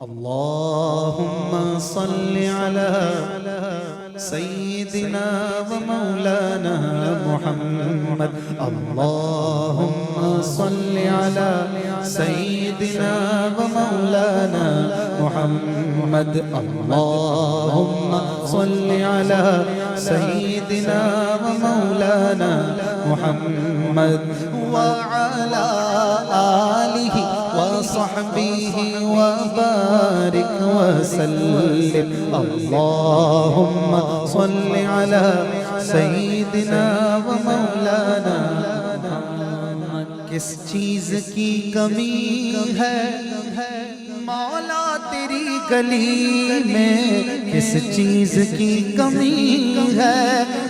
اللهم صل على سيدنا ومولانا محمد. اللهم صل على سيدنا ومولانا محمد. اللهم صل على سيدنا ومولانا محمد وعلى آله وصحبه وبارك وسلم. اللهم صل على سيدنا ومولانا محمد. کس چیز کی کمی ہے مولا تیری گلی میں؟ کس چیز کی کمی ہے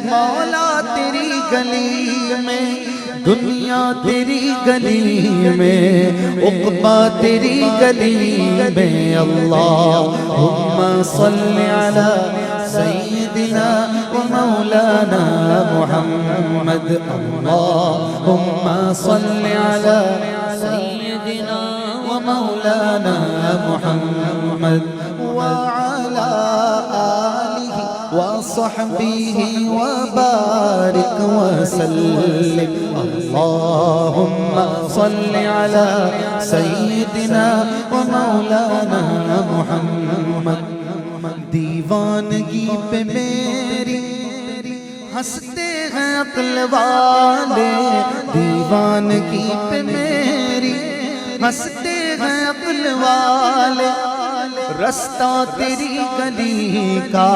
مولا تیری گلی میں؟ دنیا تیری گلی میں، عقبہ تیری گلی میں. اللہم صل علی سیدنا و مولانا محمد. اللہم صل علی سیدنا و مولانا محمد وعلی آلہ وصحبہ وبارک وسلم. اللہم صل علی سیدنا و مولانا محمد. دیوانگی پہ میری ہنستے ہیں عقل والے، دیوانگی پہ میری ہنستے ہیں عقل والے. رستہ تیری گلی کا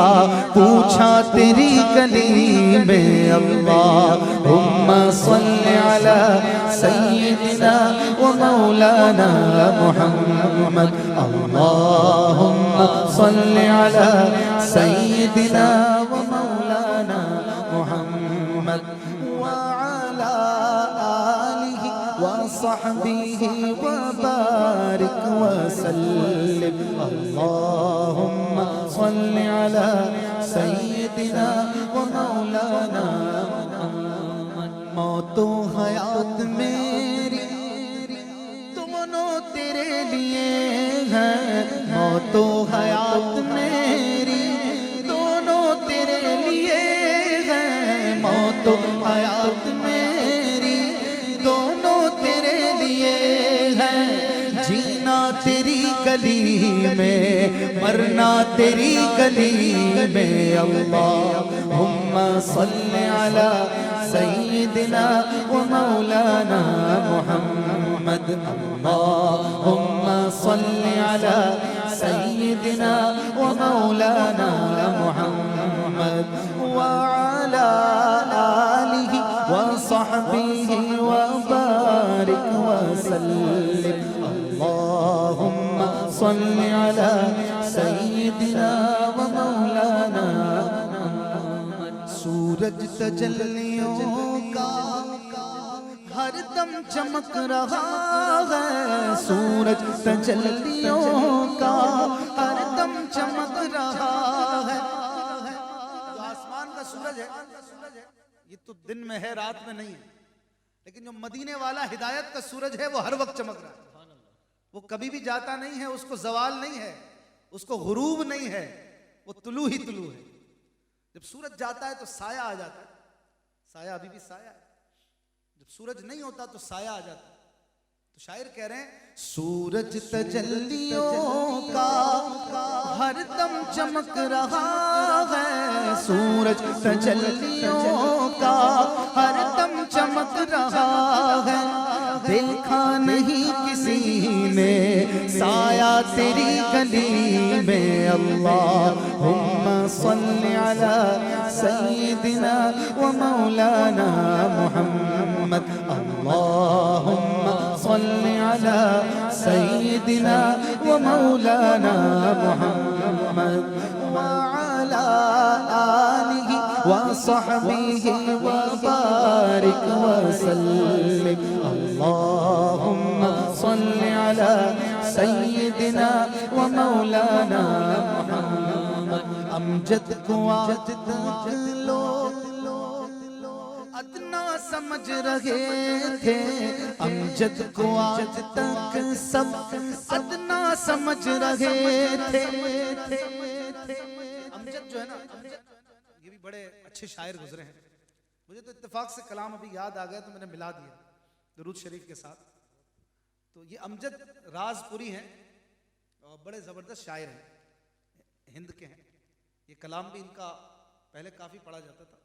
پوچھا تیری گلی میں. اللہم صل علی سیدنا و مولانا محمد. اللہم صل علی سیدنا و مولانا محمد وعلی آلہ وصحبہ وبارک وسلم. اللہم صل علی سیدنا و مولانا محمد. موت و حیات میری دونوں تیرے لیے ہیں. موت و حیات میری دونوں تیرے لیے ہیں. موت و حیات میری دونوں تیرے لیے ہیں. جینا تیری گلی میں، مرنا تیری گلی میں. اللہم صل علی سیدنا و مولانا محمد. اللہم صل علی سیدنا و مولانا محمد وعلی آلہ وصحبہ وبارک وسلم. اللہم صل علی سیدنا و مولانا محمد. سورج تجلیوں کا ہر دم چمک رہا ہے. سورج تجلیوں کا ہر دم چمک رہا ہے. جو آسمان کا سورج ہے یہ تو دن میں ہے، رات میں نہیں ہے. لیکن جو مدینے والا ہدایت کا سورج ہے وہ ہر وقت چمک رہا ہے. وہ کبھی بھی جاتا نہیں ہے، اس کو زوال نہیں ہے، اس کو غروب نہیں ہے، وہ طلوع ہی طلوع ہے. جب سورج جاتا ہے تو سایہ آ جاتا ہے. سایہ ابھی بھی سایہ ہے. جب سورج نہیں ہوتا تو سایہ آ جاتا ہے. تو شاعر کہہ رہے ہیں سورج تجلیوں کا ہر دم چمک رہا ہے. سورج تجلیوں کا ہر دم چمک رہا ہے. دیکھا نہیں کسی نے سایہ تیری گلی میں. اللہم صل علی سیدنا و مولانا محمد. اللہم صل علی سیدنا و مولانا محمد وعلی آلہ وصحبہ وبارک وسلم. اللہم صل علی سیدنا و مولانا محمد. امجد کو آج تک لوگ ادنا سمجھ رہے تھے امجد کو آج تک سب ادنا سمجھ رہے تھے. امجد جو ہے نا، یہ بھی بڑے اچھے شاعر گزرے ہیں. مجھے تو اتفاق سے کلام ابھی یاد آ گیا تو میں نے ملا دیا درود شریف کے ساتھ. تو یہ امجد راز پوری ہیں اور بڑے زبردست شاعر ہیں، ہند کے ہیں. یہ کلام بھی ان کا پہلے کافی پڑھا جاتا تھا.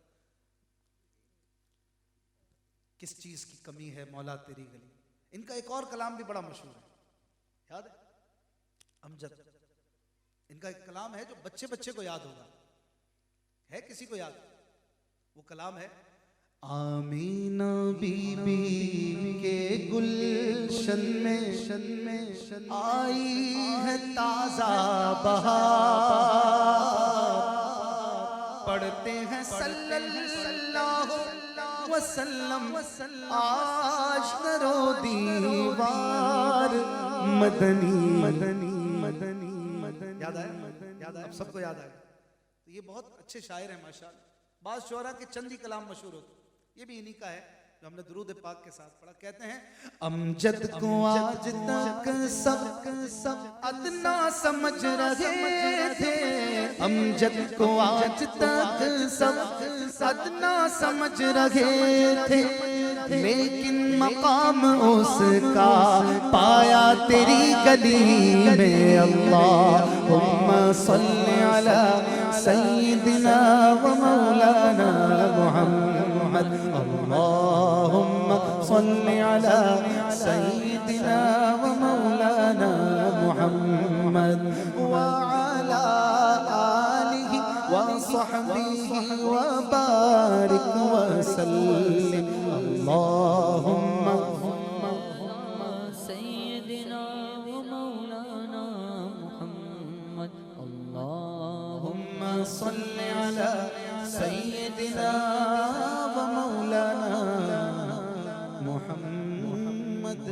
کس چیز کی کمی ہے مولا تیری گلی. ان کا ایک اور کلام بھی بڑا مشہور ہے، یاد ہے؟ امجد ان کا ایک کلام ہے جو بچے بچے کو یاد ہوگا. ہے کسی کو یاد؟ وہ کلام ہے آمینہ بی بی کے گلشن میں آئی ہے تازہ بہار. پڑھتے ہیں صلی اللہ وسلم آج نرو دیوار مدنی. یاد آیا؟ اب سب کو یاد آیا. تو یہ بہت اچھے شاعر ہیں ماشاءاللہ. بعض شعراء کے چند ہی کلام مشہور ہوتے، یہ بھی انہی کا ہے جو ہم نے درود پاک کے ساتھ پڑھا. کہتے ہیں امجد کو آج تک سب ادنا سمجھ رہے تھے. امجد کو آج تک سب ادنا سمجھ رہے تھے، لیکن مقام اس کا پایا تیری گلی میں. اللہم صلی علی سیدنا و مولانا محمد. اللہم صلی علی سیدنا و مولانا محمد وعلی آلہ وصحبہ وبارک وسلم. اللہم سیدنا و مولانا محمد. اللہم صلی علی سیدنا و مولانا محمد.